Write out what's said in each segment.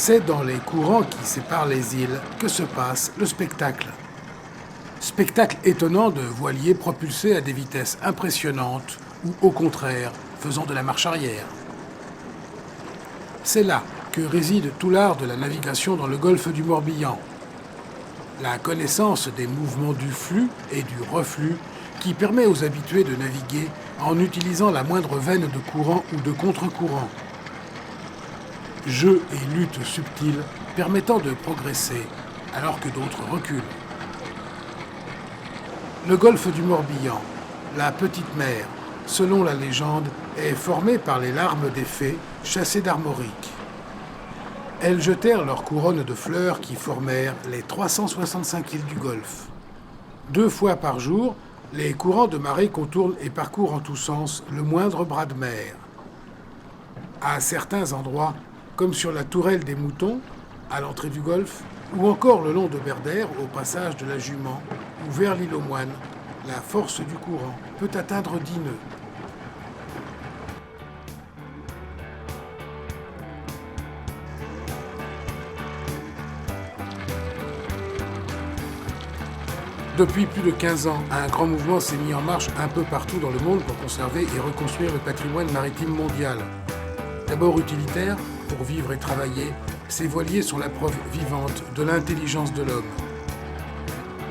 C'est dans les courants qui séparent les îles que se passe le spectacle. Spectacle étonnant de voiliers propulsés à des vitesses impressionnantes ou au contraire faisant de la marche arrière. C'est là que réside tout l'art de la navigation dans le golfe du Morbihan. La connaissance des mouvements du flux et du reflux qui permet aux habitués de naviguer en utilisant la moindre veine de courant ou de contre-courant. Jeux et luttes subtiles permettant de progresser alors que d'autres reculent. Le golfe du Morbihan, la petite mer, selon la légende, est formé par les larmes des fées chassées d'Armorique. Elles jetèrent leurs couronnes de fleurs qui formèrent les 365 îles du Golfe. 2 fois par jour, les courants de marée contournent et parcourent en tous sens le moindre bras de mer. À certains endroits, comme sur la tourelle des Moutons, à l'entrée du golfe, ou encore le long de Berdère, au passage de la Jument, ou vers l'île aux Moines, la force du courant peut atteindre 10 nœuds. Depuis plus de 15 ans, un grand mouvement s'est mis en marche un peu partout dans le monde pour conserver et reconstruire le patrimoine maritime mondial. D'abord utilitaire, pour vivre et travailler, ces voiliers sont la preuve vivante de l'intelligence de l'homme.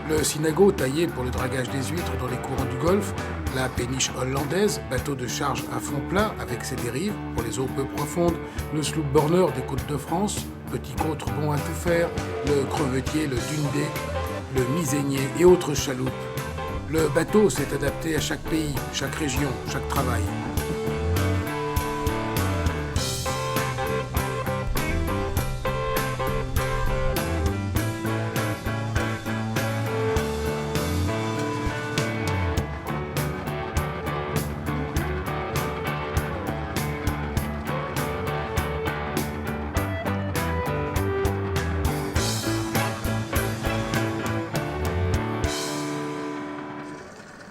Le Sinago, taillé pour le dragage des huîtres dans les courants du Golfe, la péniche hollandaise, bateau de charge à fond plat avec ses dérives pour les eaux peu profondes, le sloop borner des côtes de France, petit côtre bon à tout faire, le crevetier, le dundee, le misaignier et autres chaloupes. Le bateau s'est adapté à chaque pays, chaque région, chaque travail.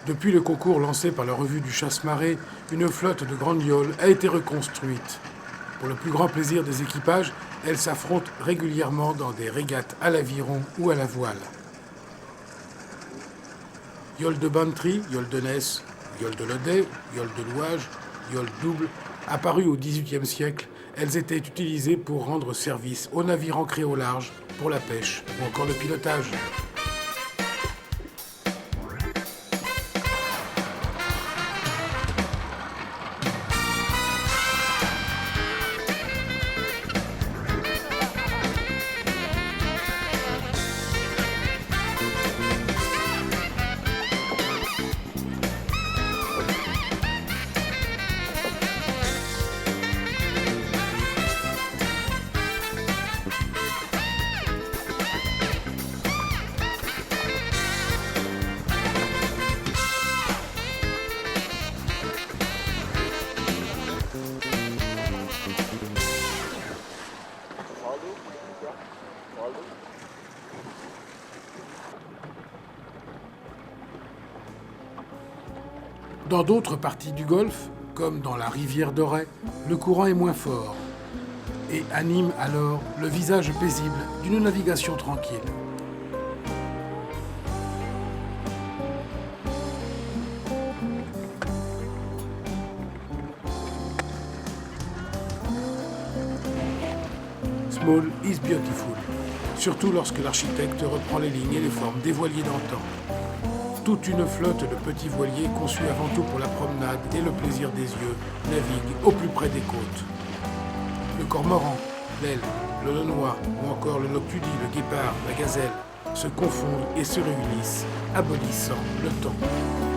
Depuis le concours lancé par la revue du Chasse-Marée, une flotte de grandes yawls a été reconstruite. Pour le plus grand plaisir des équipages, elles s'affrontent régulièrement dans des régates à l'aviron ou à la voile. Yawl de Bantry, yawl de Ness, yawl de Lodey, yawl de Louage, yawl double, apparues au XVIIIe siècle, elles étaient utilisées pour rendre service aux navires ancrés au large, pour la pêche ou encore le pilotage. Dans d'autres parties du Golfe, comme dans la rivière d'Auray, le courant est moins fort et anime alors le visage paisible d'une navigation tranquille. Small is beautiful, surtout lorsque l'architecte reprend les lignes et les formes des voiliers d'antan. Toute une flotte de petits voiliers conçus avant tout pour la promenade et le plaisir des yeux navigue au plus près des côtes. Le cormoran, l'aile, le lenoir ou encore le loctudie, le guépard, la gazelle se confondent et se réunissent, abolissant le temps.